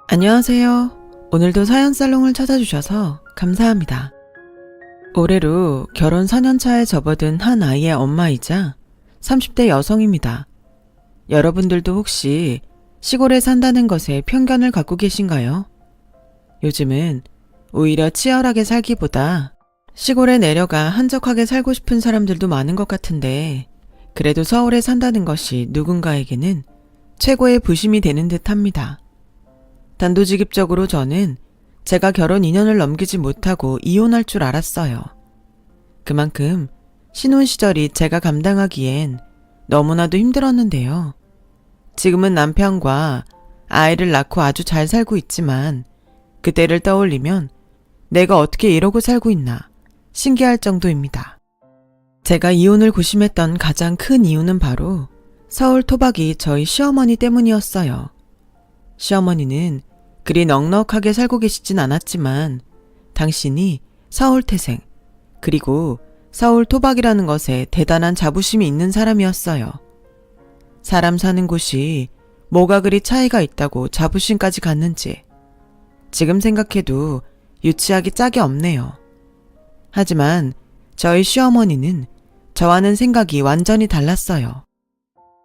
안녕하세요. 오늘도 사연살롱을 찾아주셔서 감사합니다. 올해로 결혼 4년차에 접어든 한 아이의 엄마이자 30대 여성입니다. 여러분들도 혹시 시골에 산다는 것에 편견을 갖고 계신가요? 요즘은 오히려 치열하게 살기보다 시골에 내려가 한적하게 살고 싶은 사람들도 많은 것 같은데, 그래도 서울에 산다는 것이 누군가에게는 최고의 부심이 되는 듯 합니다. 단도직입적으로 저는 제가 결혼 2년을 넘기지 못하고 이혼할 줄 알았어요. 그만큼 신혼 시절이 제가 감당하기엔 너무나도 힘들었는데요. 지금은 남편과 아이를 낳고 아주 잘 살고 있지만 그때를 떠올리면 내가 어떻게 이러고 살고 있나 신기할 정도입니다. 제가 이혼을 고심했던 가장 큰 이유는 바로 서울 토박이 저희 시어머니 때문이었어요. 시어머니는 그리 넉넉하게 살고 계시진 않았지만 당신이 서울 태생, 그리고 서울 토박이라는 것에 대단한 자부심이 있는 사람이었어요. 사람 사는 곳이 뭐가 그리 차이가 있다고 자부심까지 갖는지 지금 생각해도 유치하기 짝이 없네요. 하지만 저희 시어머니는 저와는 생각이 완전히 달랐어요.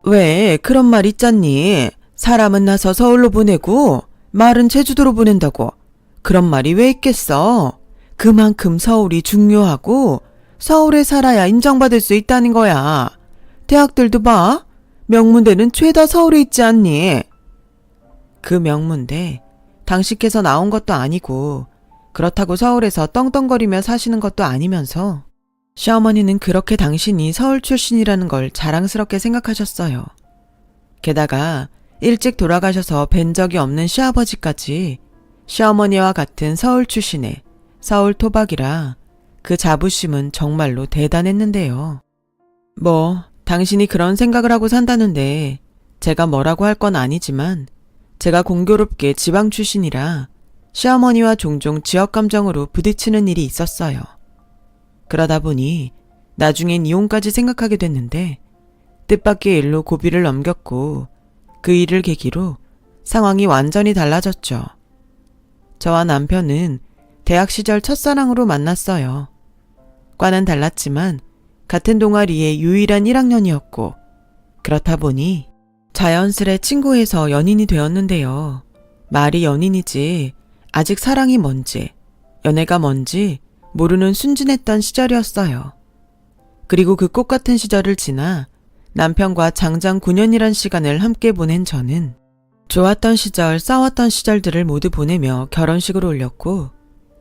왜 그런 말 있잖니? 사람은 나서 서울로 보내고 말은 제주도로 보낸다고. 그런 말이 왜 있겠어? 그만큼 서울이 중요하고 서울에 살아야 인정받을 수 있다는 거야. 대학들도 봐. 명문대는 죄다 서울에 있지 않니? 그 명문대 당신께서 나온 것도 아니고 그렇다고 서울에서 떵떵거리며 사시는 것도 아니면서 시어머니는 그렇게 당신이 서울 출신이라는 걸 자랑스럽게 생각하셨어요. 게다가 일찍 돌아가셔서 뵌 적이 없는 시아버지까지 시어머니와 같은 서울 출신의 서울 토박이라 그 자부심은 정말로 대단했는데요. 당신이 그런 생각을 하고 산다는데 제가 뭐라고 할 건 아니지만 제가 공교롭게 지방 출신이라 시어머니와 종종 지역 감정으로 부딪히는 일이 있었어요. 그러다 보니 나중엔 이혼까지 생각하게 됐는데 뜻밖의 일로 고비를 넘겼고 그 일을 계기로 상황이 완전히 달라졌죠. 저와 남편은 대학 시절 첫사랑으로 만났어요. 과는 달랐지만 같은 동아리의 유일한 1학년이었고 그렇다 보니 자연스레 친구에서 연인이 되었는데요. 말이 연인이지 아직 사랑이 뭔지 연애가 뭔지 모르는 순진했던 시절이었어요. 그리고 그 꽃같은 시절을 지나 남편과 장장 9년이란 시간을 함께 보낸 저는 좋았던 시절, 싸웠던 시절들을 모두 보내며 결혼식을 올렸고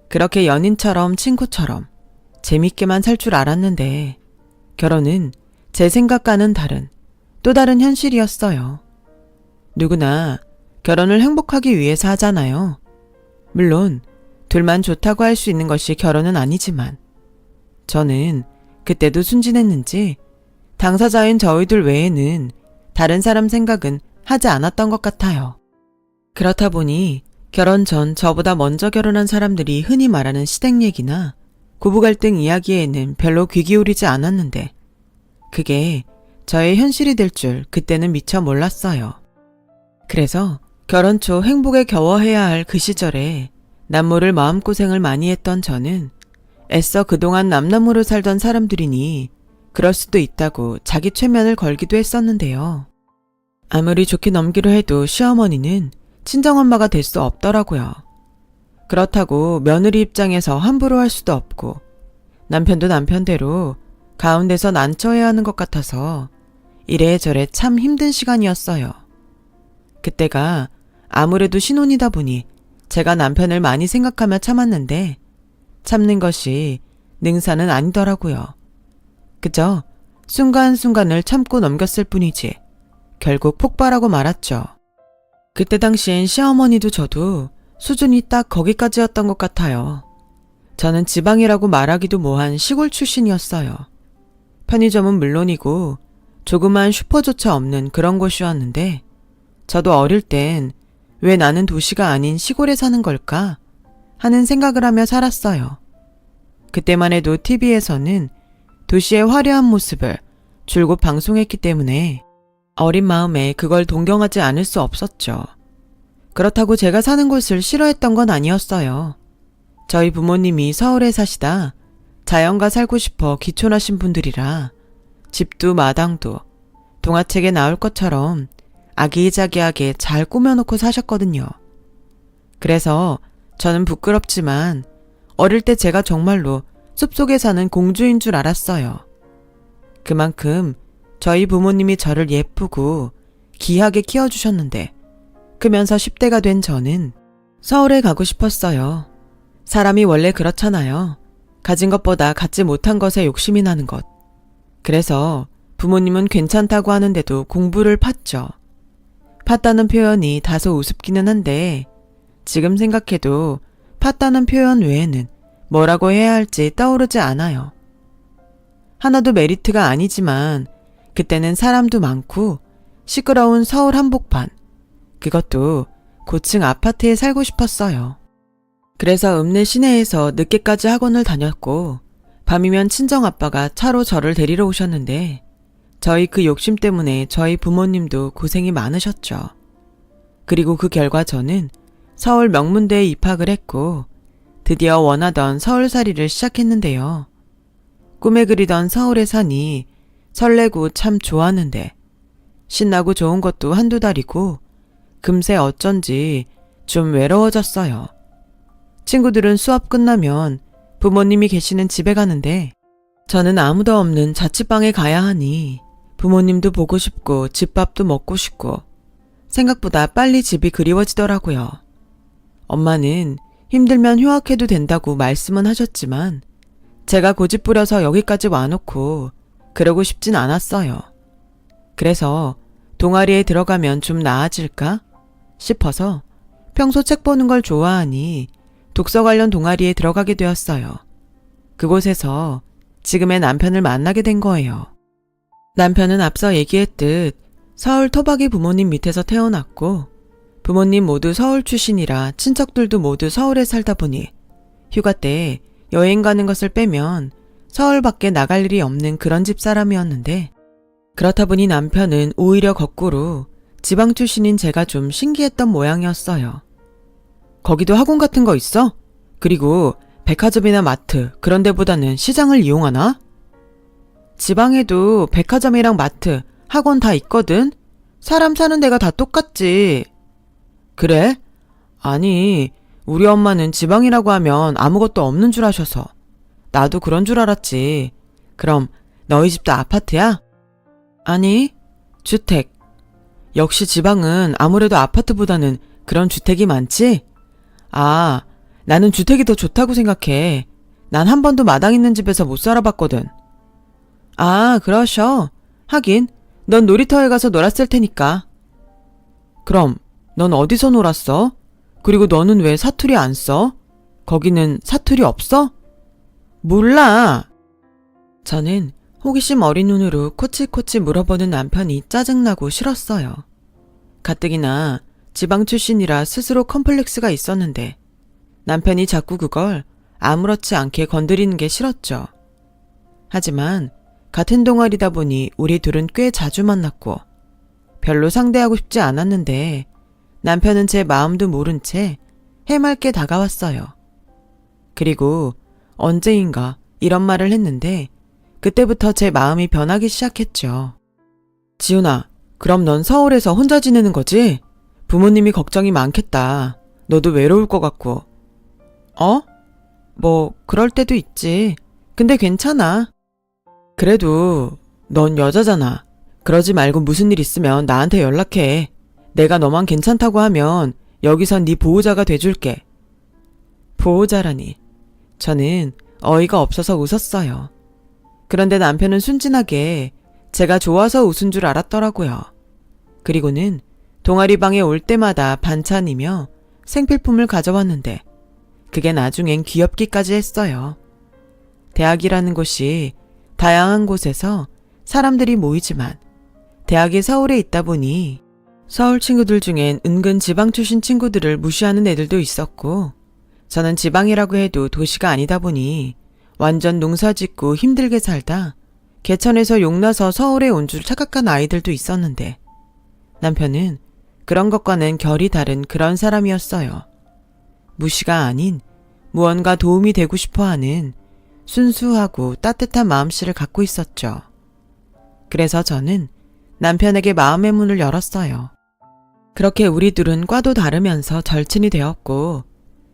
그렇게 연인처럼 친구처럼 재밌게만 살 줄 알았는데 결혼은 제 생각과는 다른 또 다른 현실이었어요. 누구나 결혼을 행복하기 위해서 하잖아요. 물론 둘만 좋다고 할 수 있는 것이 결혼은 아니지만 저는 그때도 순진했는지 당사자인 저희들 외에는 다른 사람 생각은 하지 않았던 것 같아요. 그렇다 보니 결혼 전 저보다 먼저 결혼한 사람들이 흔히 말하는 시댁 얘기나 부부 갈등 이야기에는 별로 귀 기울이지 않았는데 그게 저의 현실이 될 줄 그때는 미처 몰랐어요. 그래서 결혼 초 행복에 겨워해야 할 그 시절에 남모를 마음고생을 많이 했던 저는 애써 그동안 남남으로 살던 사람들이니 그럴 수도 있다고 자기 최면을 걸기도 했었는데요. 아무리 좋게 넘기려 해도 시어머니는 친정엄마가 될 수 없더라고요. 그렇다고 며느리 입장에서 함부로 할 수도 없고 남편도 남편대로 가운데서 난처해야 하는 것 같아서 이래저래 참 힘든 시간이었어요. 그때가 아무래도 신혼이다 보니 제가 남편을 많이 생각하며 참았는데 참는 것이 능사는 아니더라고요. 그저 순간순간을 참고 넘겼을 뿐이지 결국 폭발하고 말았죠. 그때 당시엔 시어머니도 저도 수준이 딱 거기까지였던 것 같아요. 저는 지방이라고 말하기도 뭐한 시골 출신이었어요. 편의점은 물론이고 조그만 슈퍼조차 없는 그런 곳이었는데 저도 어릴 땐 왜 나는 도시가 아닌 시골에 사는 걸까 하는 생각을 하며 살았어요. 그때만 해도 TV에서는 도시의 화려한 모습을 줄곧 방송했기 때문에 어린 마음에 그걸 동경하지 않을 수 없었죠. 그렇다고 제가 사는 곳을 싫어했던 건 아니었어요. 저희 부모님이 서울에 사시다 자연과 살고 싶어 귀촌하신 분들이라 집도 마당도 동화책에 나올 것처럼 아기자기하게 잘 꾸며놓고 사셨거든요. 그래서 저는 부끄럽지만 어릴 때 제가 정말로 숲속에 사는 공주인 줄 알았어요. 그만큼 저희 부모님이 저를 예쁘고 귀하게 키워주셨는데 크면서 10대가 된 저는 서울에 가고 싶었어요. 사람이 원래 그렇잖아요. 가진 것보다 갖지 못한 것에 욕심이 나는 것. 그래서 부모님은 괜찮다고 하는데도 공부를 팠죠. 팠다는 표현이 다소 우습기는 한데 지금 생각해도 팠다는 표현 외에는 뭐라고 해야 할지 떠오르지 않아요. 하나도 메리트가 아니지만 그때는 사람도 많고 시끄러운 서울 한복판, 그것도 고층 아파트에 살고 싶었어요. 그래서 읍내 시내에서 늦게까지 학원을 다녔고 밤이면 친정아빠가 차로 저를 데리러 오셨는데 저희 그 욕심 때문에 저희 부모님도 고생이 많으셨죠. 그리고 그 결과 저는 서울 명문대에 입학을 했고 드디어 원하던 서울살이를 시작했는데요. 꿈에 그리던 서울에 사니 설레고 참 좋았는데 신나고 좋은 것도 한두 달이고 금세 어쩐지 좀 외로워졌어요. 친구들은 수업 끝나면 부모님이 계시는 집에 가는데 저는 아무도 없는 자취방에 가야 하니 부모님도 보고 싶고 집밥도 먹고 싶고 생각보다 빨리 집이 그리워지더라고요. 엄마는 힘들면 휴학해도 된다고 말씀은 하셨지만 제가 고집부려서 여기까지 와놓고 그러고 싶진 않았어요. 그래서 동아리에 들어가면 좀 나아질까 싶어서 평소 책 보는 걸 좋아하니 독서 관련 동아리에 들어가게 되었어요. 그곳에서 지금의 남편을 만나게 된 거예요. 남편은 앞서 얘기했듯 서울 토박이 부모님 밑에서 태어났고 부모님 모두 서울 출신이라 친척들도 모두 서울에 살다 보니 휴가 때 여행 가는 것을 빼면 서울 밖에 나갈 일이 없는 그런 집 사람이었는데 그렇다 보니 남편은 오히려 거꾸로 지방 출신인 제가 좀 신기했던 모양이었어요. 거기도 학원 같은 거 있어? 그리고 백화점이나 마트 그런 데보다는 시장을 이용하나? 지방에도 백화점이랑 마트, 학원 다 있거든? 사람 사는 데가 다 똑같지. 그래? 아니, 우리 엄마는 지방이라고 하면 아무것도 없는 줄 아셔서. 나도 그런 줄 알았지. 그럼 너희 집도 아파트야? 아니, 주택. 역시 지방은 아무래도 아파트보다는 그런 주택이 많지? 아, 나는 주택이 더 좋다고 생각해. 난 한 번도 마당 있는 집에서 못 살아봤거든. 아, 그러셔. 하긴 넌 놀이터에 가서 놀았을 테니까. 그럼 넌 어디서 놀았어? 그리고 너는 왜 사투리 안 써? 거기는 사투리 없어? 몰라. 저는 호기심 어린 눈으로 코치코치 물어보는 남편이 짜증나고 싫었어요. 가뜩이나 지방 출신이라 스스로 컴플렉스가 있었는데 남편이 자꾸 그걸 아무렇지 않게 건드리는 게 싫었죠. 하지만 같은 동아리다 보니 우리 둘은 꽤 자주 만났고 별로 상대하고 싶지 않았는데 남편은 제 마음도 모른 채 해맑게 다가왔어요. 그리고 언제인가 이런 말을 했는데 그때부터 제 마음이 변하기 시작했죠. 지훈아, 그럼 넌 서울에서 혼자 지내는 거지? 부모님이 걱정이 많겠다. 너도 외로울 것 같고. 뭐 그럴 때도 있지. 근데 괜찮아. 그래도 넌 여자잖아. 그러지 말고 무슨 일 있으면 나한테 연락해. 내가 너만 괜찮다고 하면 여기선 네 보호자가 돼줄게. 보호자라니. 저는 어이가 없어서 웃었어요. 그런데 남편은 순진하게 제가 좋아서 웃은 줄 알았더라고요. 그리고는 동아리방에 올 때마다 반찬이며 생필품을 가져왔는데 그게 나중엔 귀엽기까지 했어요. 대학이라는 곳이 다양한 곳에서 사람들이 모이지만 대학이 서울에 있다 보니 서울 친구들 중엔 은근 지방 출신 친구들을 무시하는 애들도 있었고 저는 지방이라고 해도 도시가 아니다 보니 완전 농사짓고 힘들게 살다 개천에서 용나서 서울에 온 줄 착각한 아이들도 있었는데 남편은 그런 것과는 결이 다른 그런 사람이었어요. 무시가 아닌 무언가 도움이 되고 싶어하는 순수하고 따뜻한 마음씨를 갖고 있었죠. 그래서 저는 남편에게 마음의 문을 열었어요. 그렇게 우리 둘은 과도 다르면서 절친이 되었고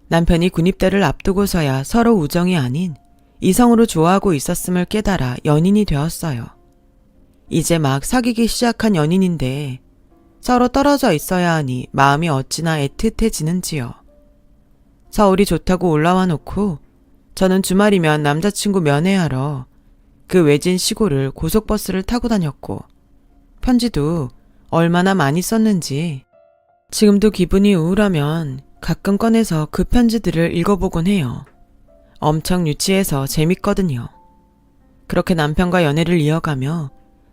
남편이 군입대를 앞두고서야 서로 우정이 아닌 이성으로 좋아하고 있었음을 깨달아 연인이 되었어요. 이제 막 사귀기 시작한 연인인데 서로 떨어져 있어야 하니 마음이 어찌나 애틋해지는지요. 서울이 좋다고 올라와 놓고 저는 주말이면 남자친구 면회하러 그 외진 시골을 고속버스를 타고 다녔고 편지도 얼마나 많이 썼는지 지금도 기분이 우울하면 가끔 꺼내서 그 편지들을 읽어보곤 해요. 엄청 유치해서 재밌거든요. 그렇게 남편과 연애를 이어가며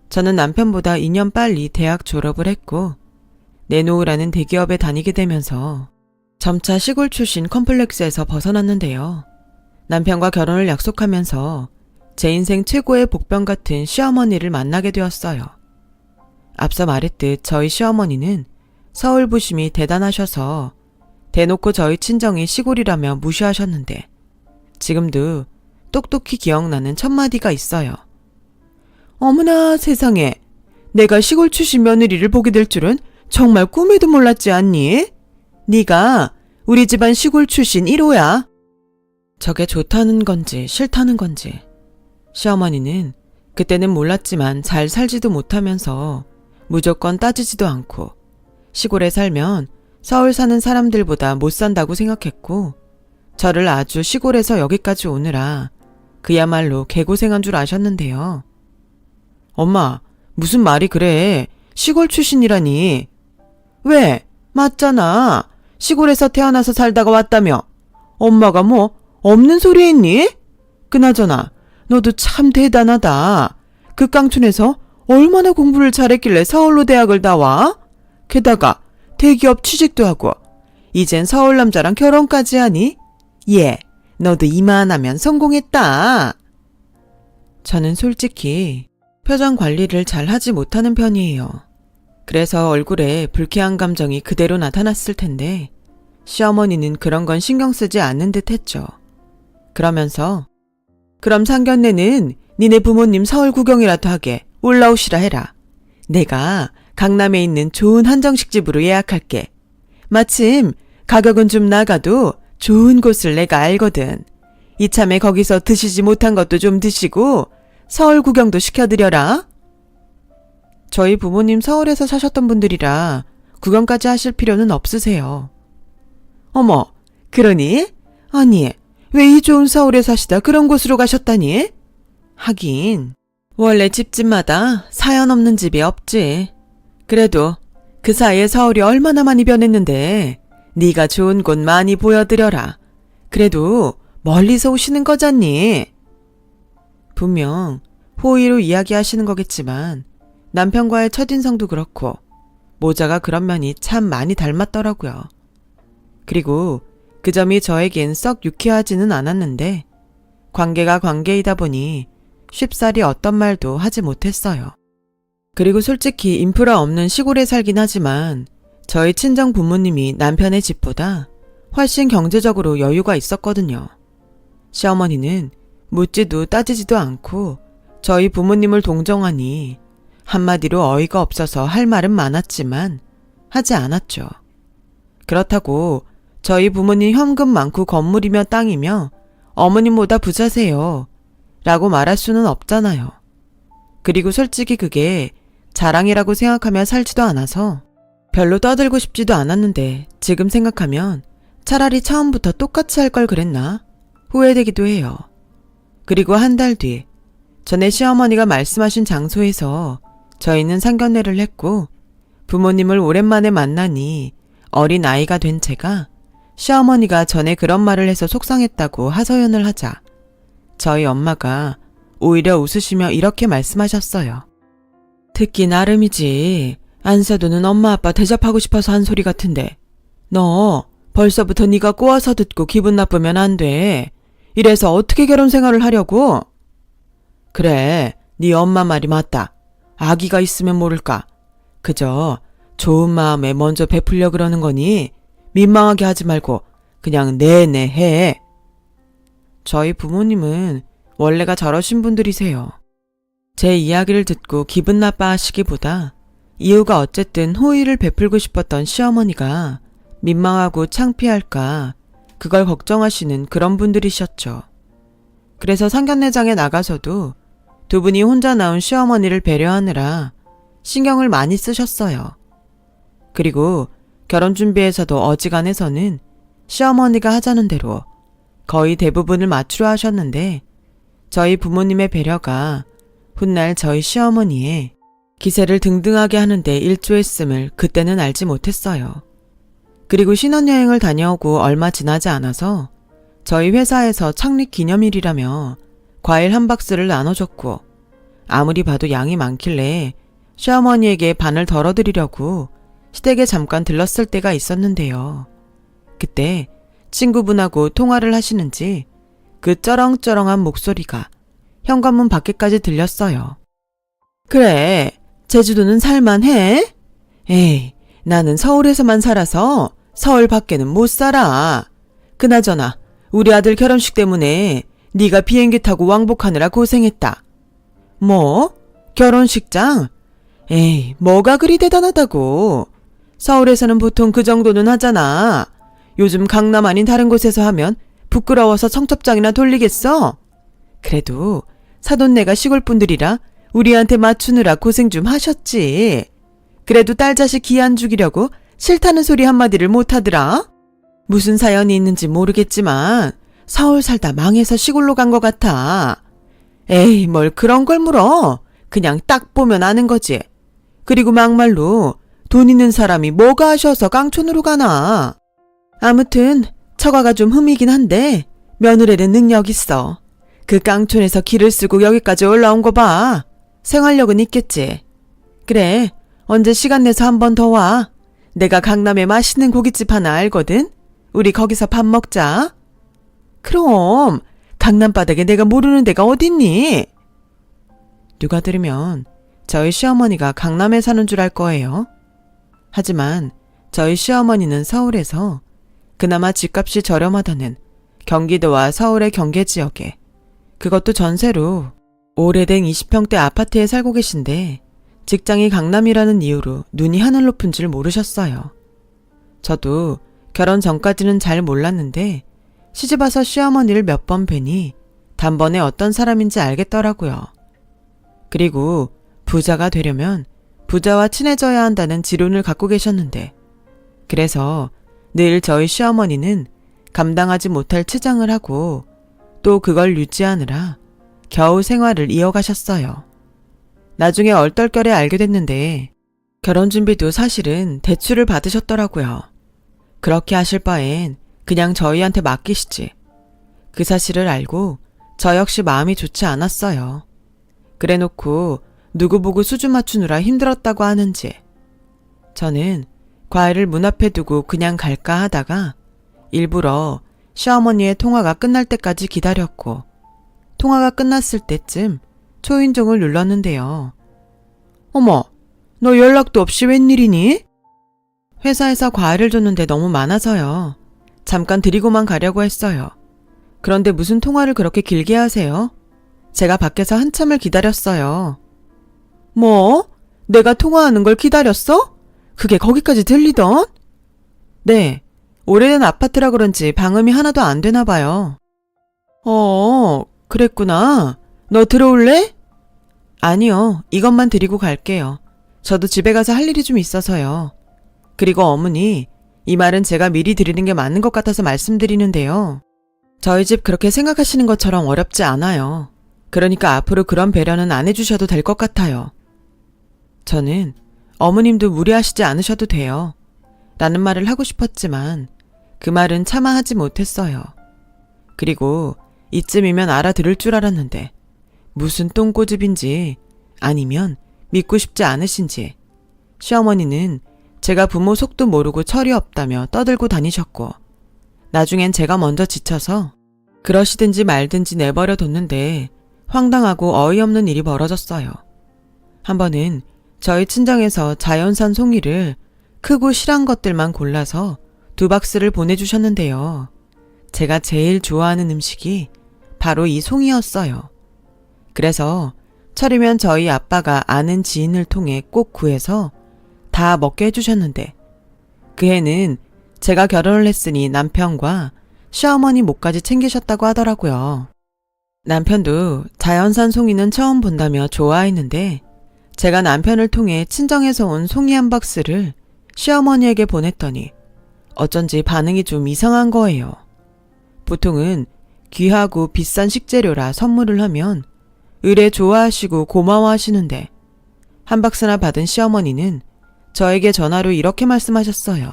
저는 남편보다 2년 빨리 대학 졸업을 했고 내노우라는 대기업에 다니게 되면서 점차 시골 출신 컴플렉스에서 벗어났는데요. 남편과 결혼을 약속하면서 제 인생 최고의 복병 같은 시어머니를 만나게 되었어요. 앞서 말했듯 저희 시어머니는 서울 부심이 대단하셔서 대놓고 저희 친정이 시골이라며 무시하셨는데 지금도 똑똑히 기억나는 첫마디가 있어요. 어머나 세상에, 내가 시골 출신 며느리를 보게 될 줄은 정말 꿈에도 몰랐지 않니? 네가 우리 집안 시골 출신 1호야. 저게 좋다는 건지 싫다는 건지 시어머니는 그때는 몰랐지만 잘 살지도 못하면서 무조건 따지지도 않고 시골에 살면 서울 사는 사람들보다 못 산다고 생각했고 저를 아주 시골에서 여기까지 오느라 그야말로 개고생한 줄 아셨는데요. 엄마, 무슨 말이 그래? 시골 출신이라니. 왜? 맞잖아. 시골에서 태어나서 살다가 왔다며. 엄마가 뭐 없는 소리 했니? 그나저나 너도 참 대단하다. 그 깡촌에서 얼마나 공부를 잘했길래 서울로 대학을 나와? 게다가 대기업 취직도 하고 이젠 서울 남자랑 결혼까지 하니? 예, 너도 이만하면 성공했다. 저는 솔직히 표정 관리를 잘 하지 못하는 편이에요. 그래서 얼굴에 불쾌한 감정이 그대로 나타났을 텐데 시어머니는 그런 건 신경 쓰지 않는 듯 했죠. 그러면서 그럼 상견례는 니네 부모님 서울 구경이라도 하게 올라오시라 해라. 내가 강남에 있는 좋은 한정식 집으로 예약할게. 마침 가격은 좀 나가도 좋은 곳을 내가 알거든. 이참에 거기서 드시지 못한 것도 좀 드시고 서울 구경도 시켜드려라. 저희 부모님 서울에서 사셨던 분들이라 구경까지 하실 필요는 없으세요. 어머, 그러니? 아니, 왜 이 좋은 서울에 사시다 그런 곳으로 가셨다니? 하긴 원래 집집마다 사연 없는 집이 없지. 그래도 그 사이에 서울이 얼마나 많이 변했는데 네가 좋은 곳 많이 보여드려라. 그래도 멀리서 오시는 거잖니. 분명 호의로 이야기하시는 거겠지만 남편과의 첫인상도 그렇고 모자가 그런 면이 참 많이 닮았더라고요. 그리고 그 점이 저에겐 썩 유쾌하지는 않았는데 관계가 관계이다 보니 쉽사리 어떤 말도 하지 못했어요. 그리고 솔직히 인프라 없는 시골에 살긴 하지만 저희 친정 부모님이 남편의 집보다 훨씬 경제적으로 여유가 있었거든요. 시어머니는 묻지도 따지지도 않고 저희 부모님을 동정하니 한마디로 어이가 없어서 할 말은 많았지만 하지 않았죠. 그렇다고 저희 부모님 현금 많고 건물이며 땅이며 어머님보다 부자세요 라고 말할 수는 없잖아요. 그리고 솔직히 그게 자랑이라고 생각하며 살지도 않아서 별로 떠들고 싶지도 않았는데 지금 생각하면 차라리 처음부터 똑같이 할 걸 그랬나 후회되기도 해요. 그리고 한 달 뒤 전에 시어머니가 말씀하신 장소에서 저희는 상견례를 했고 부모님을 오랜만에 만나니 어린 아이가 된 제가 시어머니가 전에 그런 말을 해서 속상했다고 하소연을 하자 저희 엄마가 오히려 웃으시며 이렇게 말씀하셨어요. 듣기 나름이지. 안사도는 엄마 아빠 대접하고 싶어서 한 소리 같은데 너 벌써부터 네가 꼬아서 듣고 기분 나쁘면 안 돼. 이래서 어떻게 결혼 생활을 하려고? 그래, 네 엄마 말이 맞다. 아기가 있으면 모를까. 그저 좋은 마음에 먼저 베풀려 그러는 거니 민망하게 하지 말고 그냥 네네 해. 저희 부모님은 원래가 저러신 분들이세요. 제 이야기를 듣고 기분 나빠하시기보다 이유가 어쨌든 호의를 베풀고 싶었던 시어머니가 민망하고 창피할까 그걸 걱정하시는 그런 분들이셨죠. 그래서 상견례장에 나가서도 두 분이 혼자 나온 시어머니를 배려하느라 신경을 많이 쓰셨어요. 그리고 결혼 준비에서도 어지간해서는 시어머니가 하자는 대로 거의 대부분을 맞추려 하셨는데 저희 부모님의 배려가 훗날 저희 시어머니의 기세를 등등하게 하는데 일조했음을 그때는 알지 못했어요. 그리고 신혼여행을 다녀오고 얼마 지나지 않아서 저희 회사에서 창립 기념일이라며 과일 한 박스를 나눠줬고 아무리 봐도 양이 많길래 시어머니에게 반을 덜어드리려고 시댁에 잠깐 들렀을 때가 있었는데요. 그때 친구분하고 통화를 하시는지 그 쩌렁쩌렁한 목소리가 현관문 밖에까지 들렸어요. 그래, 제주도는 살만해? 에이, 나는 서울에서만 살아서 서울 밖에는 못 살아. 그나저나 우리 아들 결혼식 때문에 네가 비행기 타고 왕복하느라 고생했다. 뭐? 결혼식장? 에이, 뭐가 그리 대단하다고. 서울에서는 보통 그 정도는 하잖아. 요즘 강남 아닌 다른 곳에서 하면 부끄러워서 청첩장이나 돌리겠어? 그래도 사돈네가 시골 분들이라 우리한테 맞추느라 고생 좀 하셨지. 그래도 딸 자식 기 안 죽이려고 싫다는 소리 한마디를 못하더라. 무슨 사연이 있는지 모르겠지만 서울 살다 망해서 시골로 간 것 같아. 에이, 뭘 그런 걸 물어. 그냥 딱 보면 아는 거지. 그리고 막말로 돈 있는 사람이 뭐가 하셔서 깡촌으로 가나. 아무튼 처가가 좀 흠이긴 한데 며느리는 능력 있어. 그 깡촌에서 길을 쓰고 여기까지 올라온 거 봐. 생활력은 있겠지. 그래, 언제 시간 내서 한 번 더 와. 내가 강남에 맛있는 고깃집 하나 알거든. 우리 거기서 밥 먹자. 그럼 강남 바닥에 내가 모르는 데가 어딨니? 누가 들으면 저희 시어머니가 강남에 사는 줄 알 거예요. 하지만 저희 시어머니는 서울에서 그나마 집값이 저렴하다는 경기도와 서울의 경계 지역에, 그것도 전세로 오래된 20평대 아파트에 살고 계신데 직장이 강남이라는 이유로 눈이 하늘 높은 줄 모르셨어요. 저도 결혼 전까지는 잘 몰랐는데 시집와서 시어머니를 몇 번 뵈니 단번에 어떤 사람인지 알겠더라고요. 그리고 부자가 되려면 부자와 친해져야 한다는 지론을 갖고 계셨는데, 그래서 늘 저희 시어머니는 감당하지 못할 치장을 하고 또 그걸 유지하느라 겨우 생활을 이어가셨어요. 나중에 얼떨결에 알게 됐는데 결혼 준비도 사실은 대출을 받으셨더라고요. 그렇게 하실 바엔 그냥 저희한테 맡기시지. 그 사실을 알고 저 역시 마음이 좋지 않았어요. 그래놓고 누구 보고 수주 맞추느라 힘들었다고 하는지. 저는 과일을 문 앞에 두고 그냥 갈까 하다가 일부러 시어머니의 통화가 끝날 때까지 기다렸고, 통화가 끝났을 때쯤 초인종을 눌렀는데요. 어머, 너 연락도 없이 웬일이니? 회사에서 과일을 줬는데 너무 많아서요. 잠깐 드리고만 가려고 했어요. 그런데 무슨 통화를 그렇게 길게 하세요? 제가 밖에서 한참을 기다렸어요. 뭐? 내가 통화하는 걸 기다렸어? 그게 거기까지 들리던? 네, 오래된 아파트라 그런지 방음이 하나도 안 되나 봐요. 그랬구나. 너 들어올래? 아니요, 이것만 드리고 갈게요. 저도 집에 가서 할 일이 좀 있어서요. 그리고 어머니, 이 말은 제가 미리 드리는 게 맞는 것 같아서 말씀드리는데요. 저희 집 그렇게 생각하시는 것처럼 어렵지 않아요. 그러니까 앞으로 그런 배려는 안 해주셔도 될 것 같아요. 저는 어머님도 무리하시지 않으셔도 돼요. 라는 말을 하고 싶었지만 그 말은 차마 하지 못했어요. 그리고 이쯤이면 알아들을 줄 알았는데 무슨 똥꼬집인지 아니면 믿고 싶지 않으신지 시어머니는 제가 부모 속도 모르고 철이 없다며 떠들고 다니셨고, 나중엔 제가 먼저 지쳐서 그러시든지 말든지 내버려 뒀는데 황당하고 어이없는 일이 벌어졌어요. 한 번은 저희 친정에서 자연산 송이를 크고 실한 것들만 골라서 2박스를 보내주셨는데요. 제가 제일 좋아하는 음식이 바로 이 송이였어요. 그래서 철이면 저희 아빠가 아는 지인을 통해 꼭 구해서 다 먹게 해주셨는데 그 해는 제가 결혼을 했으니 남편과 시어머니 목까지 챙기셨다고 하더라고요. 남편도 자연산 송이는 처음 본다며 좋아했는데 제가 남편을 통해 친정에서 온 송이 한 박스를 시어머니에게 보냈더니 어쩐지 반응이 좀 이상한 거예요. 보통은 귀하고 비싼 식재료라 선물을 하면 의뢰 좋아하시고 고마워하시는데 한 박스나 받은 시어머니는 저에게 전화로 이렇게 말씀하셨어요.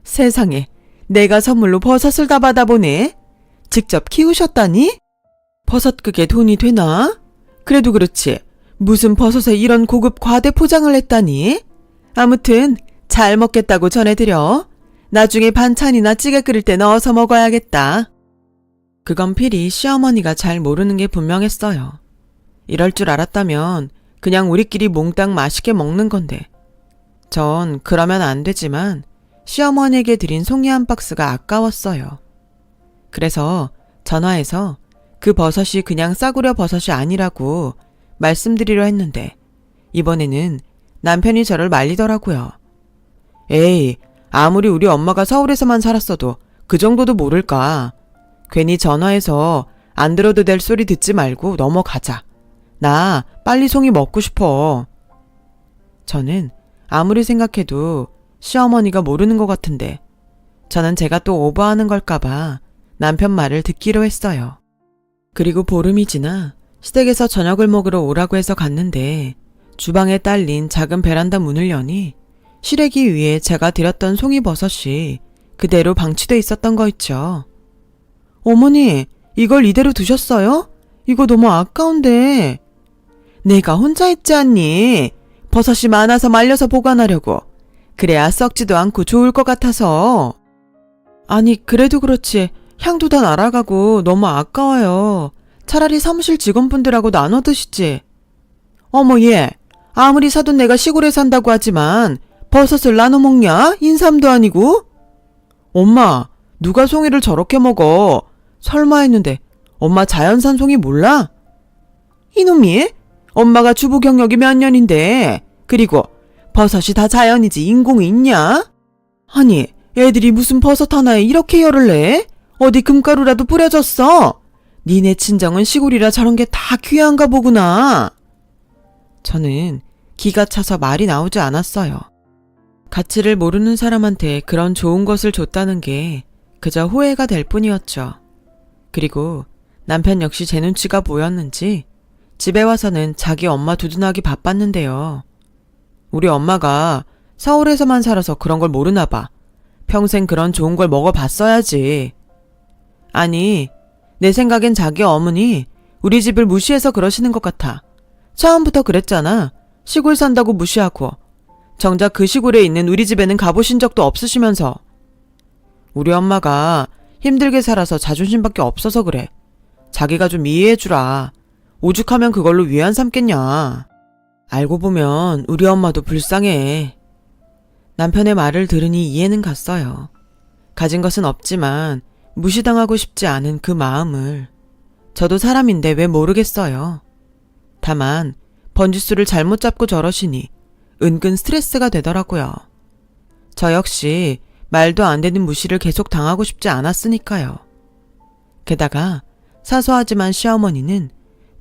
세상에, 내가 선물로 버섯을 다 받아보네. 직접 키우셨다니? 버섯 그게 돈이 되나? 그래도 그렇지. 무슨 버섯에 이런 고급 과대 포장을 했다니? 아무튼 잘 먹겠다고 전해드려. 나중에 반찬이나 찌개 끓일 때 넣어서 먹어야겠다. 그건 필히 시어머니가 잘 모르는 게 분명했어요. 이럴 줄 알았다면 그냥 우리끼리 몽땅 맛있게 먹는 건데. 전 그러면 안 되지만 시어머니에게 드린 송이 한 박스가 아까웠어요. 그래서 전화해서 그 버섯이 그냥 싸구려 버섯이 아니라고 말씀드리려 했는데 이번에는 남편이 저를 말리더라고요. 에이, 아무리 우리 엄마가 서울에서만 살았어도 그 정도도 모를까. 괜히 전화해서 안 들어도 될 소리 듣지 말고 넘어가자. 나 빨리 송이 먹고 싶어. 저는 아무리 생각해도 시어머니가 모르는 것 같은데 저는 제가 또 오버하는 걸까봐 남편 말을 듣기로 했어요. 그리고 보름이 지나 시댁에서 저녁을 먹으러 오라고 해서 갔는데 주방에 딸린 작은 베란다 문을 여니 시래기 위에 제가 드렸던 송이버섯이 그대로 방치돼 있었던 거 있죠. 어머니, 이걸 이대로 두셨어요? 이거 너무 아까운데. 내가 혼자 있지 않니? 버섯이 많아서 말려서 보관하려고. 그래야 썩지도 않고 좋을 것 같아서. 아니, 그래도 그렇지. 향도 다 날아가고 너무 아까워요. 차라리 사무실 직원분들하고 나눠 드시지. 어머, 얘. 아무리 사돈 내가 시골에 산다고 하지만 버섯을 나눠 먹냐? 인삼도 아니고. 엄마, 누가 송이를 저렇게 먹어? 설마 했는데 엄마 자연산 송이 몰라? 이놈이? 엄마가 주부 경력이 몇 년인데. 그리고 버섯이 다 자연이지 인공이 있냐? 아니, 애들이 무슨 버섯 하나에 이렇게 열을 내? 어디 금가루라도 뿌려졌어? 니네 친정은 시골이라 저런 게 다 귀한가 보구나. 저는 기가 차서 말이 나오지 않았어요. 가치를 모르는 사람한테 그런 좋은 것을 줬다는 게 그저 후회가 될 뿐이었죠. 그리고 남편 역시 제 눈치가 보였는지 집에 와서는 자기 엄마 두둔하기 바빴는데요. 우리 엄마가 서울에서만 살아서 그런 걸 모르나 봐. 평생 그런 좋은 걸 먹어봤어야지. 아니, 내 생각엔 자기 어머니 우리 집을 무시해서 그러시는 것 같아. 처음부터 그랬잖아. 시골 산다고 무시하고. 정작 그 시골에 있는 우리 집에는 가보신 적도 없으시면서. 우리 엄마가 힘들게 살아서 자존심밖에 없어서 그래. 자기가 좀 이해해주라. 오죽하면 그걸로 위안 삼겠냐. 알고 보면 우리 엄마도 불쌍해. 남편의 말을 들으니 이해는 갔어요. 가진 것은 없지만 무시당하고 싶지 않은 그 마음을. 저도 사람인데 왜 모르겠어요. 다만 번지수를 잘못 잡고 저러시니 은근 스트레스가 되더라고요. 저 역시 말도 안 되는 무시를 계속 당하고 싶지 않았으니까요. 게다가 사소하지만 시어머니는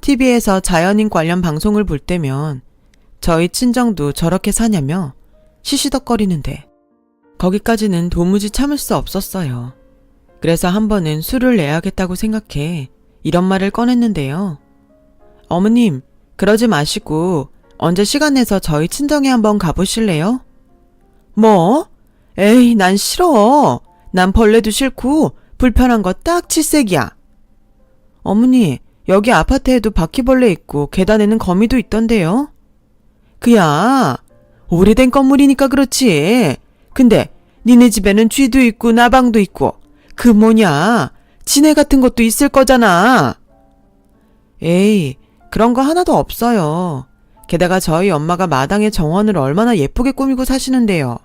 TV에서 자연인 관련 방송을 볼 때면 저희 친정도 저렇게 사냐며 시시덕거리는데 거기까지는 도무지 참을 수 없었어요. 그래서 한 번은 술을 내야겠다고 생각해 이런 말을 꺼냈는데요. 어머님, 그러지 마시고 언제 시간 내서 저희 친정에 한번 가보실래요? 뭐? 에이, 난 싫어. 난 벌레도 싫고 불편한 거 딱 칠색이야. 어머니, 여기 아파트에도 바퀴벌레 있고 계단에는 거미도 있던데요. 그야, 오래된 건물이니까 그렇지. 근데 니네 집에는 쥐도 있고 나방도 있고 그 뭐냐, 지네 같은 것도 있을 거잖아. 에이, 그런 거 하나도 없어요. 게다가 저희 엄마가 마당에 정원을 얼마나 예쁘게 꾸미고 사시는데요.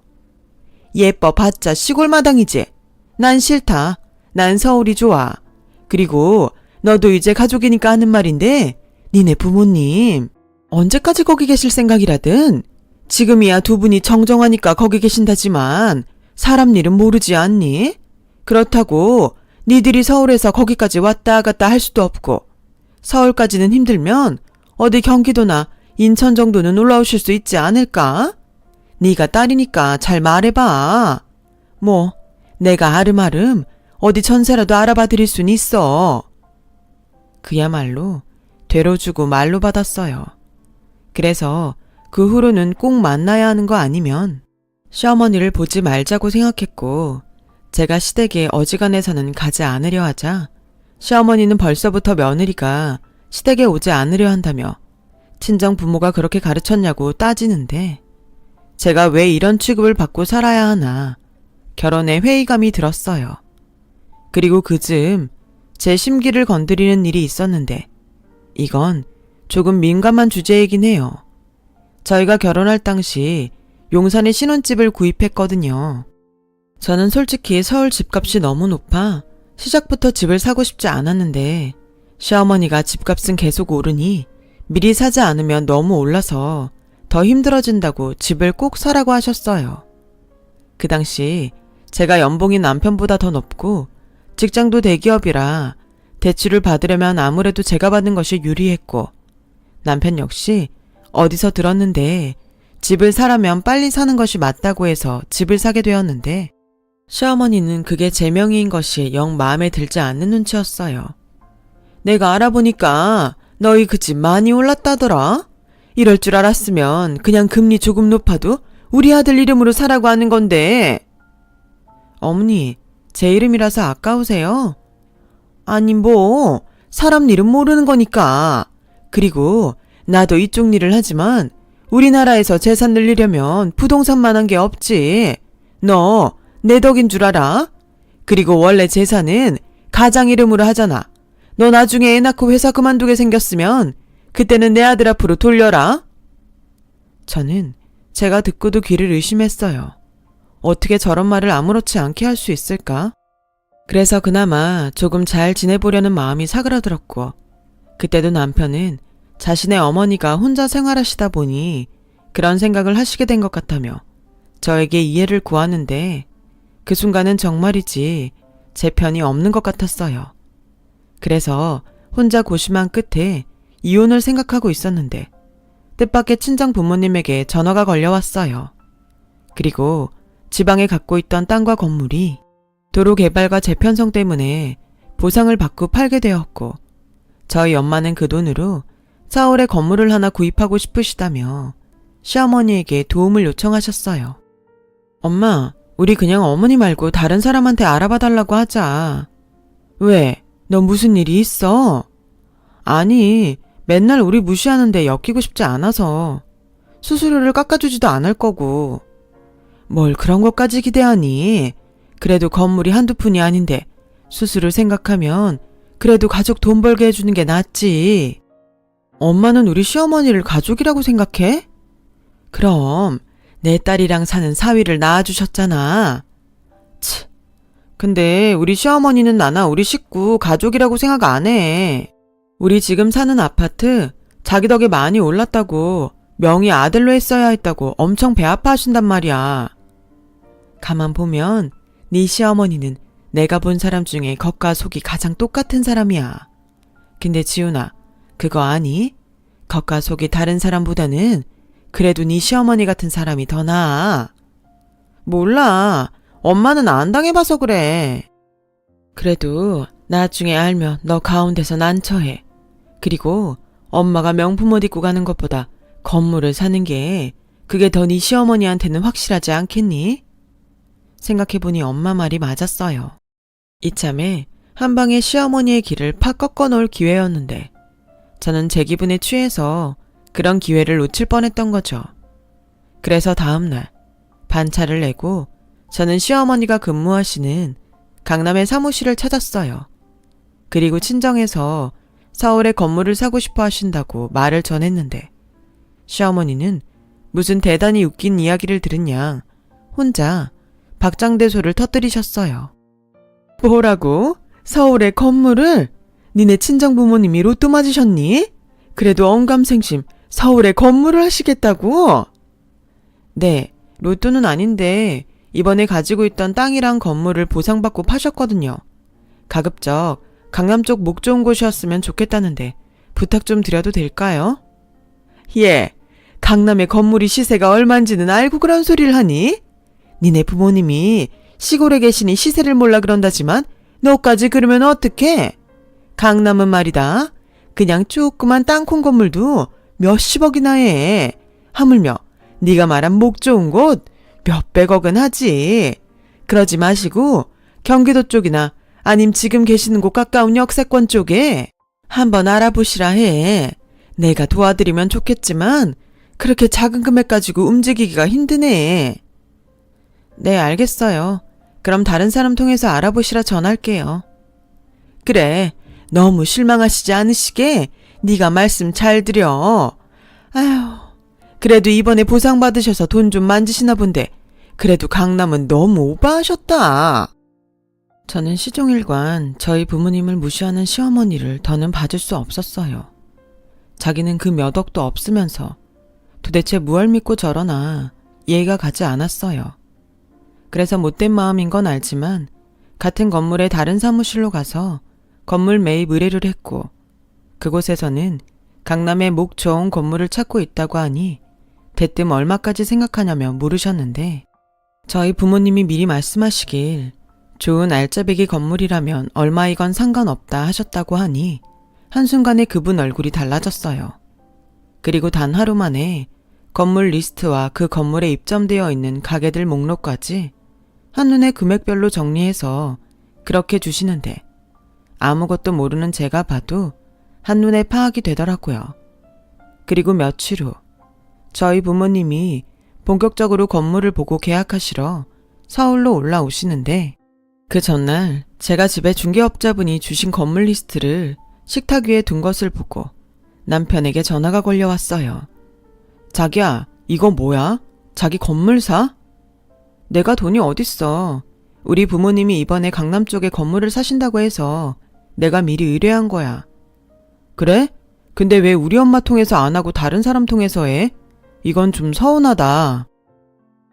예뻐봤자 시골 마당이지. 난 싫다. 난 서울이 좋아. 그리고 너도 이제 가족이니까 하는 말인데 니네 부모님 언제까지 거기 계실 생각이라든 지금이야 두 분이 정정하니까 거기 계신다지만 사람 일은 모르지 않니? 그렇다고 니들이 서울에서 거기까지 왔다 갔다 할 수도 없고 서울까지는 힘들면 어디 경기도나 인천 정도는 올라오실 수 있지 않을까? 네가 딸이니까 잘 말해봐. 뭐 내가 아름아름 어디 전세라도 알아봐 드릴 순 있어. 그야말로 되로 주고 말로 받았어요. 그래서 그 후로는 꼭 만나야 하는 거 아니면 시어머니를 보지 말자고 생각했고 제가 시댁에 어지간해서는 가지 않으려 하자 시어머니는 벌써부터 며느리가 시댁에 오지 않으려 한다며 친정 부모가 그렇게 가르쳤냐고 따지는데 제가 왜 이런 취급을 받고 살아야 하나 결혼에 회의감이 들었어요. 그리고 그즈음 제 심기를 건드리는 일이 있었는데 이건 조금 민감한 주제이긴 해요. 저희가 결혼할 당시 용산에 신혼집을 구입했거든요. 저는 솔직히 서울 집값이 너무 높아 시작부터 집을 사고 싶지 않았는데 시어머니가 집값은 계속 오르니 미리 사지 않으면 너무 올라서 더 힘들어진다고 집을 꼭 사라고 하셨어요. 그 당시 제가 연봉이 남편보다 더 높고 직장도 대기업이라 대출을 받으려면 아무래도 제가 받는 것이 유리했고 남편 역시 어디서 들었는데 집을 사려면 빨리 사는 것이 맞다고 해서 집을 사게 되었는데 시어머니는 그게 제 명의인 것이 영 마음에 들지 않는 눈치였어요. 내가 알아보니까 너희 그 집 많이 올랐다더라. 이럴 줄 알았으면 그냥 금리 조금 높아도 우리 아들 이름으로 사라고 하는 건데. 어머니, 제 이름이라서 아까우세요? 아니 뭐 사람 이름 모르는 거니까. 그리고 나도 이쪽 일을 하지만 우리나라에서 재산 늘리려면 부동산만한 게 없지. 너 내 덕인 줄 알아? 그리고 원래 재산은 가장 이름으로 하잖아. 너 나중에 애 낳고 회사 그만두게 생겼으면 그때는 내 아들 앞으로 돌려라. 저는 제가 듣고도 귀를 의심했어요. 어떻게 저런 말을 아무렇지 않게 할 수 있을까? 그래서 그나마 조금 잘 지내보려는 마음이 사그라들었고 그때도 남편은 자신의 어머니가 혼자 생활하시다 보니 그런 생각을 하시게 된 것 같다며 저에게 이해를 구하는데 그 순간은 정말이지 제 편이 없는 것 같았어요. 그래서 혼자 고심한 끝에 이혼을 생각하고 있었는데 뜻밖의 친정 부모님에게 전화가 걸려왔어요. 그리고 지방에 갖고 있던 땅과 건물이 도로 개발과 재편성 때문에 보상을 받고 팔게 되었고 저희 엄마는 그 돈으로 서울에 건물을 하나 구입하고 싶으시다며 시어머니에게 도움을 요청하셨어요. 엄마, 우리 그냥 어머니 말고 다른 사람한테 알아봐 달라고 하자. 왜? 너 무슨 일이 있어? 아니, 맨날 우리 무시하는데 엮이고 싶지 않아서. 수수료를 깎아주지도 않을 거고. 뭘 그런 것까지 기대하니? 그래도 건물이 한두 푼이 아닌데 수수료 생각하면 그래도 가족 돈 벌게 해주는 게 낫지. 엄마는 우리 시어머니를 가족이라고 생각해? 그럼 내 딸이랑 사는 사위를 낳아주셨잖아. 치, 근데 우리 시어머니는 나나 우리 식구 가족이라고 생각 안 해. 우리 지금 사는 아파트 자기 덕에 많이 올랐다고 명의 아들로 했어야 했다고 엄청 배 아파하신단 말이야. 가만 보면 네 시어머니는 내가 본 사람 중에 겉과 속이 가장 똑같은 사람이야. 근데 지훈아, 그거 아니? 겉과 속이 다른 사람보다는 그래도 네 시어머니 같은 사람이 더 나아. 몰라. 엄마는 안 당해봐서 그래. 그래도 나중에 알면 너 가운데서 난처해. 그리고 엄마가 명품 옷 입고 가는 것보다 건물을 사는 게 그게 더 네 시어머니한테는 확실하지 않겠니? 생각해보니 엄마 말이 맞았어요. 이참에 한 방에 시어머니의 길을 팍 꺾어놓을 기회였는데 저는 제 기분에 취해서 그런 기회를 놓칠 뻔했던 거죠. 그래서 다음날 반차를 내고 저는 시어머니가 근무하시는 강남의 사무실을 찾았어요. 그리고 친정에서 서울에 건물을 사고 싶어 하신다고 말을 전했는데 시어머니는 무슨 대단히 웃긴 이야기를 들은 양 혼자 박장대소를 터뜨리셨어요. 뭐라고? 서울에 건물을? 니네 친정부모님이 로또 맞으셨니? 그래도 언감생심 서울에 건물을 하시겠다고? 네, 로또는 아닌데 이번에 가지고 있던 땅이랑 건물을 보상받고 파셨거든요. 가급적 강남 쪽 목 좋은 곳이었으면 좋겠다는데 부탁 좀 드려도 될까요? 예, 강남의 건물이 시세가 얼만지는 알고 그런 소리를 하니? 니네 부모님이 시골에 계시니 시세를 몰라 그런다지만 너까지 그러면 어떡해? 강남은 말이다. 그냥 조그만 땅콩 건물도 몇십억이나 해. 하물며 네가 말한 목 좋은 곳 몇백억은 하지. 그러지 마시고 경기도 쪽이나 아님 지금 계시는 곳 가까운 역세권 쪽에 한번 알아보시라 해. 내가 도와드리면 좋겠지만 그렇게 작은 금액 가지고 움직이기가 힘드네. 네, 알겠어요. 그럼 다른 사람 통해서 알아보시라 전할게요. 그래, 너무 실망하시지 않으시게 네가 말씀 잘 드려. 아휴, 그래도 이번에 보상받으셔서 돈 좀 만지시나 본데 그래도 강남은 너무 오버하셨다. 저는 시종일관 저희 부모님을 무시하는 시어머니를 더는 봐줄 수 없었어요. 자기는 그 몇 억도 없으면서 도대체 무얼 믿고 저러나 이해가 가지 않았어요. 그래서 못된 마음인 건 알지만 같은 건물의 다른 사무실로 가서 건물 매입 의뢰를 했고 그곳에서는 강남에 목 좋은 건물을 찾고 있다고 하니 대뜸 얼마까지 생각하냐며 물으셨는데 저희 부모님이 미리 말씀하시길 좋은 알짜배기 건물이라면 얼마이건 상관없다 하셨다고 하니 한순간에 그분 얼굴이 달라졌어요. 그리고 단 하루 만에 건물 리스트와 그 건물에 입점되어 있는 가게들 목록까지 한눈에 금액별로 정리해서 그렇게 주시는데 아무것도 모르는 제가 봐도 한눈에 파악이 되더라고요. 그리고 며칠 후 저희 부모님이 본격적으로 건물을 보고 계약하시러 서울로 올라오시는데 그 전날 제가 집에 중개업자분이 주신 건물 리스트를 식탁 위에 둔 것을 보고 남편에게 전화가 걸려왔어요. 자기야, 이거 뭐야? 자기 건물 사? 내가 돈이 어딨어. 우리 부모님이 이번에 강남 쪽에 건물을 사신다고 해서 내가 미리 의뢰한 거야. 그래? 근데 왜 우리 엄마 통해서 안 하고 다른 사람 통해서 해? 이건 좀 서운하다.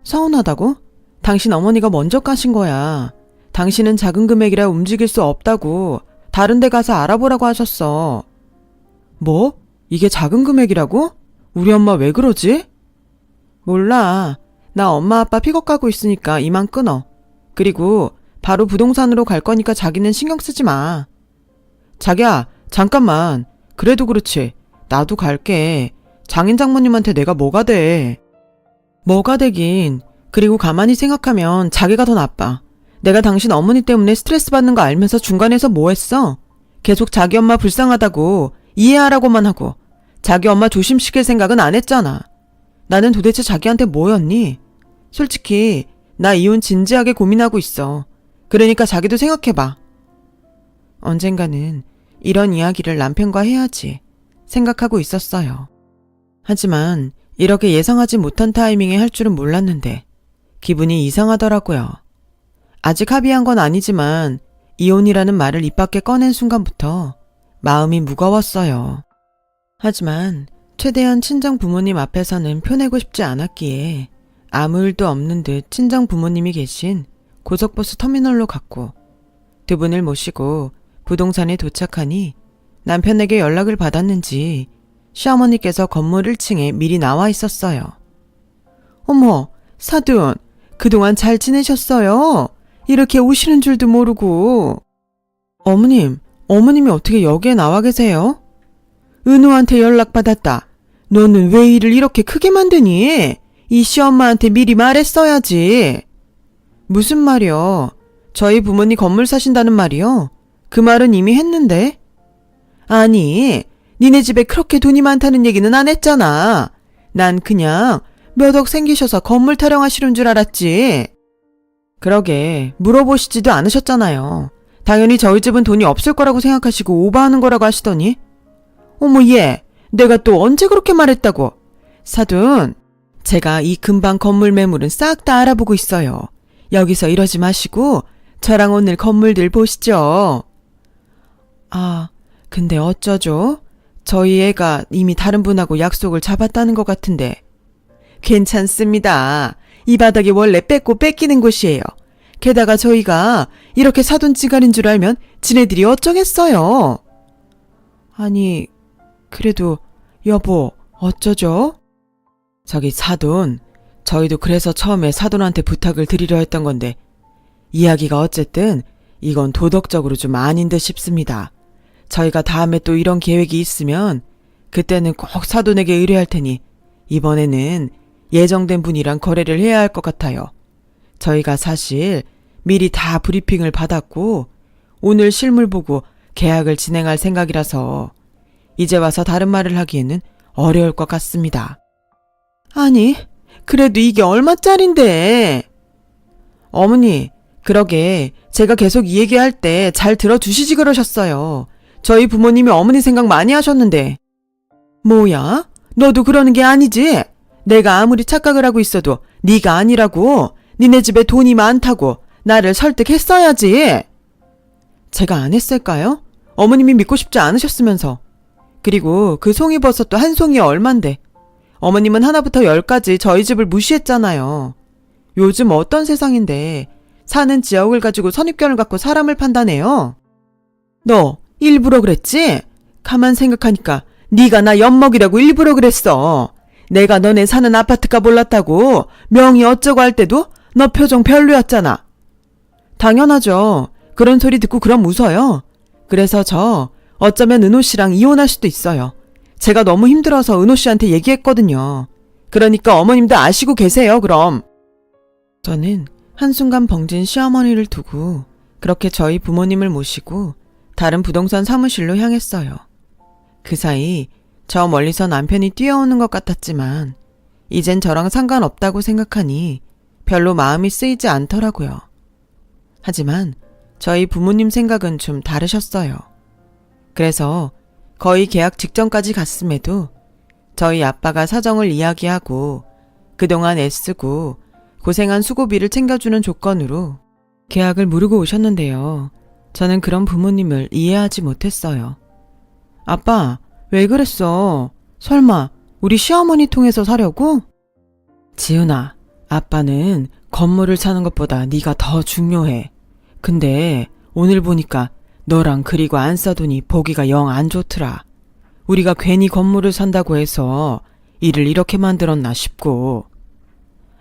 서운하다고? 당신 어머니가 먼저 까신 거야. 당신은 작은 금액이라 움직일 수 없다고 다른 데 가서 알아보라고 하셨어. 뭐? 이게 작은 금액이라고? 우리 엄마 왜 그러지? 몰라. 나 엄마 아빠 픽업 가고 있으니까 이만 끊어. 그리고 바로 부동산으로 갈 거니까 자기는 신경 쓰지 마. 자기야, 잠깐만. 그래도 그렇지. 나도 갈게. 장인 장모님한테 내가 뭐가 돼. 뭐가 되긴. 그리고 가만히 생각하면 자기가 더 나빠. 내가 당신 어머니 때문에 스트레스 받는 거 알면서 중간에서 뭐 했어? 계속 자기 엄마 불쌍하다고 이해하라고만 하고 자기 엄마 조심시킬 생각은 안 했잖아. 나는 도대체 자기한테 뭐였니? 솔직히 나 이혼 진지하게 고민하고 있어. 그러니까 자기도 생각해봐. 언젠가는 이런 이야기를 남편과 해야지 생각하고 있었어요. 하지만 이렇게 예상하지 못한 타이밍에 할 줄은 몰랐는데 기분이 이상하더라고요. 아직 합의한 건 아니지만 이혼이라는 말을 입 밖에 꺼낸 순간부터 마음이 무거웠어요. 하지만 최대한 친정 부모님 앞에서는 표내고 싶지 않았기에 아무 일도 없는 듯 친정 부모님이 계신 고속버스 터미널로 갔고 두 분을 모시고 부동산에 도착하니 남편에게 연락을 받았는지 시어머니께서 건물 1층에 미리 나와 있었어요. 어머, 사돈, 그동안 잘 지내셨어요? 이렇게 오시는 줄도 모르고. 어머님이 어떻게 여기에 나와 계세요? 은우한테 연락받았다. 너는 왜 일을 이렇게 크게 만드니? 이 시엄마한테 미리 말했어야지. 무슨 말이요? 저희 부모님 건물 사신다는 말이요? 그 말은 이미 했는데. 아니, 니네 집에 그렇게 돈이 많다는 얘기는 안 했잖아. 난 그냥 몇 억 생기셔서 건물 타령하시는 줄 알았지. 그러게, 물어보시지도 않으셨잖아요. 당연히 저희 집은 돈이 없을 거라고 생각하시고 오버하는 거라고 하시더니. 어머, 얘, 내가 또 언제 그렇게 말했다고. 사돈, 제가 이 근방 건물 매물은 싹 다 알아보고 있어요. 여기서 이러지 마시고 저랑 오늘 건물들 보시죠. 아, 근데 어쩌죠? 저희 애가 이미 다른 분하고 약속을 잡았다는 것 같은데. 괜찮습니다. 이 바닥이 원래 뺏고 뺏기는 곳이에요. 게다가 저희가 이렇게 사돈지간인 줄 알면 지네들이 어쩌겠어요. 아니, 그래도 여보, 어쩌죠? 저기 사돈, 저희도 그래서 처음에 사돈한테 부탁을 드리려 했던 건데 이야기가 어쨌든 이건 도덕적으로 좀 아닌 듯 싶습니다. 저희가 다음에 또 이런 계획이 있으면 그때는 꼭 사돈에게 의뢰할 테니 이번에는 예정된 분이랑 거래를 해야 할 것 같아요. 저희가 사실 미리 다 브리핑을 받았고 오늘 실물 보고 계약을 진행할 생각이라서 이제 와서 다른 말을 하기에는 어려울 것 같습니다. 아니, 그래도 이게 얼마짜린데? 어머니, 그러게 제가 계속 이 얘기할 때 잘 들어주시지 그러셨어요. 저희 부모님이 어머니 생각 많이 하셨는데. 뭐야? 너도 그러는 게 아니지? 내가 아무리 착각을 하고 있어도 네가 아니라고. 니네 집에 돈이 많다고 나를 설득했어야지. 제가 안 했을까요? 어머님이 믿고 싶지 않으셨으면서. 그리고 그 송이버섯도 한 송이에 얼만데. 어머님은 하나부터 10까지 저희 집을 무시했잖아요. 요즘 어떤 세상인데 사는 지역을 가지고 선입견을 갖고 사람을 판단해요? 너 일부러 그랬지? 가만 생각하니까 네가 나 엿먹이라고 일부러 그랬어. 내가 너네 사는 아파트가 몰랐다고 명의 어쩌고 할 때도 너 표정 별로였잖아. 당연하죠. 그런 소리 듣고 그럼 웃어요. 그래서 저 어쩌면 은호 씨랑 이혼할 수도 있어요. 제가 너무 힘들어서 은호 씨한테 얘기했거든요. 그러니까 어머님도 아시고 계세요, 그럼. 저는 한순간 벙진 시어머니를 두고 그렇게 저희 부모님을 모시고 다른 부동산 사무실로 향했어요. 그 사이 저 멀리서 남편이 뛰어오는 것 같았지만 이젠 저랑 상관없다고 생각하니 별로 마음이 쓰이지 않더라고요. 하지만 저희 부모님 생각은 좀 다르셨어요. 그래서 거의 계약 직전까지 갔음에도 저희 아빠가 사정을 이야기하고 그동안 애쓰고 고생한 수고비를 챙겨주는 조건으로 계약을 무르고 오셨는데요. 저는 그런 부모님을 이해하지 못했어요. 아빠, 왜 그랬어? 설마 우리 시어머니 통해서 사려고? 지은아, 아빠는 건물을 사는 것보다 네가 더 중요해. 근데 오늘 보니까 너랑 그리고 안 싸두니 보기가 영 안 좋더라. 우리가 괜히 건물을 산다고 해서 일을 이렇게 만들었나 싶고.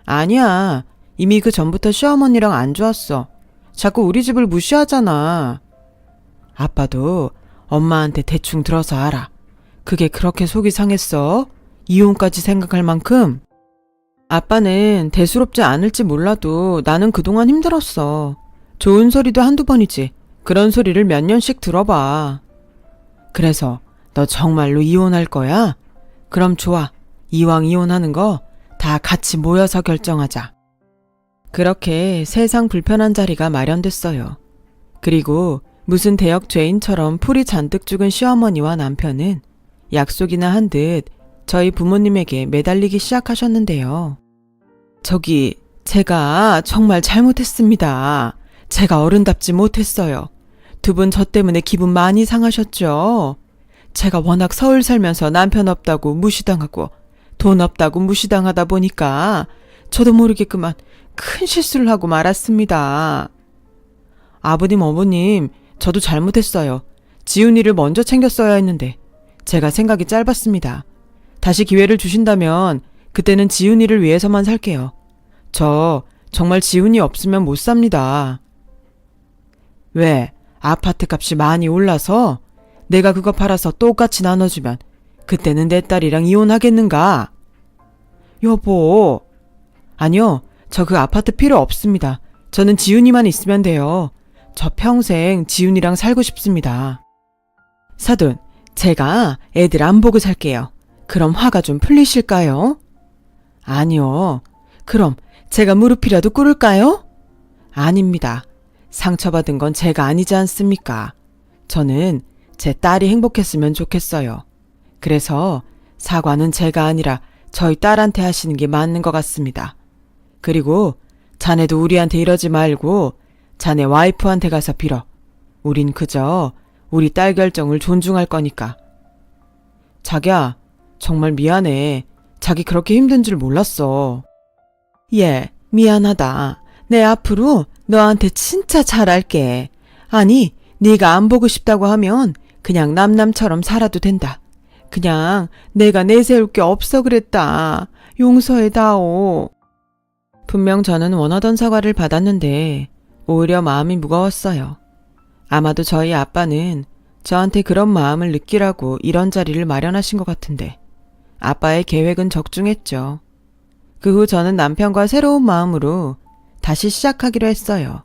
아니야. 이미 그 전부터 시어머니랑 안 좋았어. 자꾸 우리 집을 무시하잖아. 아빠도 엄마한테 대충 들어서 알아. 그게 그렇게 속이 상했어? 이혼까지 생각할 만큼? 아빠는 대수롭지 않을지 몰라도 나는 그동안 힘들었어. 좋은 소리도 한두 번이지. 그런 소리를 몇 년씩 들어봐. 그래서 너 정말로 이혼할 거야? 그럼 좋아. 이왕 이혼하는 거 다 같이 모여서 결정하자. 그렇게 세상 불편한 자리가 마련됐어요. 그리고 무슨 대역 죄인처럼 풀이 잔뜩 죽은 시어머니와 남편은 약속이나 한 듯 저희 부모님에게 매달리기 시작하셨는데요. 저기 제가 정말 잘못했습니다. 제가 어른답지 못했어요. 두 분 저 때문에 기분 많이 상하셨죠? 제가 워낙 서울 살면서 남편 없다고 무시당하고 돈 없다고 무시당하다 보니까 저도 모르게 그만 큰 실수를 하고 말았습니다. 아버님, 어머님, 저도 잘못했어요. 지훈이를 먼저 챙겼어야 했는데 제가 생각이 짧았습니다. 다시 기회를 주신다면 그때는 지훈이를 위해서만 살게요. 저 정말 지훈이 없으면 못 삽니다. 왜? 아파트 값이 많이 올라서? 내가 그거 팔아서 똑같이 나눠주면 그때는 내 딸이랑 이혼하겠는가? 여보. 아니요. 저 그 아파트 필요 없습니다. 저는 지훈이만 있으면 돼요. 저 평생 지훈이랑 살고 싶습니다. 사돈, 제가 애들 안 보고 살게요. 그럼 화가 좀 풀리실까요? 아니요. 그럼 제가 무릎이라도 꿇을까요? 아닙니다. 상처받은 건 제가 아니지 않습니까? 저는 제 딸이 행복했으면 좋겠어요. 그래서 사과는 제가 아니라 저희 딸한테 하시는 게 맞는 것 같습니다. 그리고 자네도 우리한테 이러지 말고 자네 와이프한테 가서 빌어. 우린 그저 우리 딸 결정을 존중할 거니까. 자기야, 정말 미안해. 자기 그렇게 힘든 줄 몰랐어. 예, 미안하다. 내 앞으로 너한테 진짜 잘할게. 아니, 네가 안 보고 싶다고 하면 그냥 남남처럼 살아도 된다. 그냥 내가 내세울 게 없어 그랬다. 용서해다오. 분명 저는 원하던 사과를 받았는데 오히려 마음이 무거웠어요. 아마도 저희 아빠는 저한테 그런 마음을 느끼라고 이런 자리를 마련하신 것 같은데 아빠의 계획은 적중했죠. 그 후 저는 남편과 새로운 마음으로 다시 시작하기로 했어요.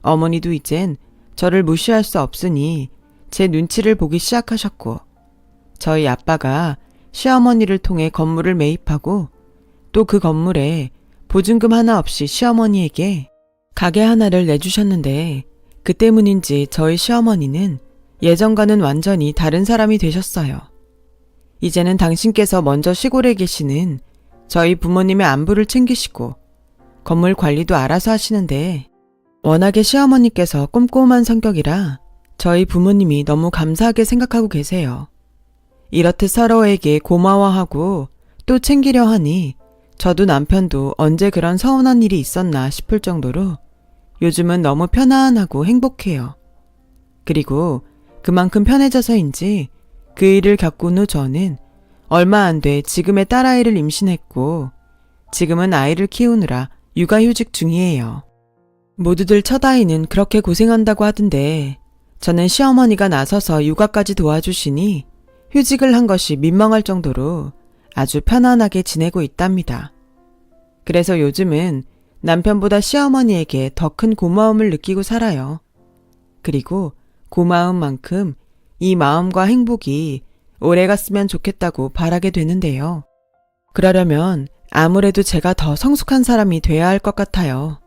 어머니도 이젠 저를 무시할 수 없으니 제 눈치를 보기 시작하셨고 저희 아빠가 시어머니를 통해 건물을 매입하고 또 그 건물에 보증금 하나 없이 시어머니에게 가게 하나를 내주셨는데 그 때문인지 저희 시어머니는 예전과는 완전히 다른 사람이 되셨어요. 이제는 당신께서 먼저 시골에 계시는 저희 부모님의 안부를 챙기시고 건물 관리도 알아서 하시는데 워낙에 시어머니께서 꼼꼼한 성격이라 저희 부모님이 너무 감사하게 생각하고 계세요. 이렇듯 서로에게 고마워하고 또 챙기려 하니 저도 남편도 언제 그런 서운한 일이 있었나 싶을 정도로 요즘은 너무 편안하고 행복해요. 그리고 그만큼 편해져서인지 그 일을 겪은 후 저는 얼마 안 돼 지금의 딸아이를 임신했고 지금은 아이를 키우느라 육아휴직 중이에요. 모두들 첫아이는 그렇게 고생한다고 하던데 저는 시어머니가 나서서 육아까지 도와주시니 휴직을 한 것이 민망할 정도로 아주 편안하게 지내고 있답니다. 그래서 요즘은 남편보다 시어머니에게 더 큰 고마움을 느끼고 살아요. 그리고 고마움만큼 이 마음과 행복이 오래갔으면 좋겠다고 바라게 되는데요. 그러려면 아무래도 제가 더 성숙한 사람이 돼야 할 것 같아요.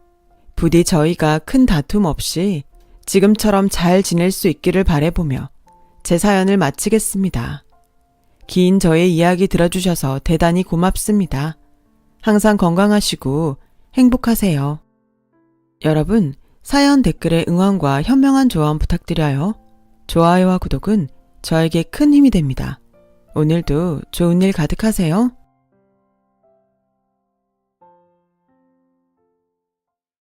부디 저희가 큰 다툼 없이 지금처럼 잘 지낼 수 있기를 바라보며 제 사연을 마치겠습니다. 긴 저의 이야기 들어주셔서 대단히 고맙습니다. 항상 건강하시고 행복하세요. 여러분, 사연 댓글에 응원과 현명한 조언 부탁드려요. 좋아요와 구독은 저에게 큰 힘이 됩니다. 오늘도 좋은 일 가득하세요.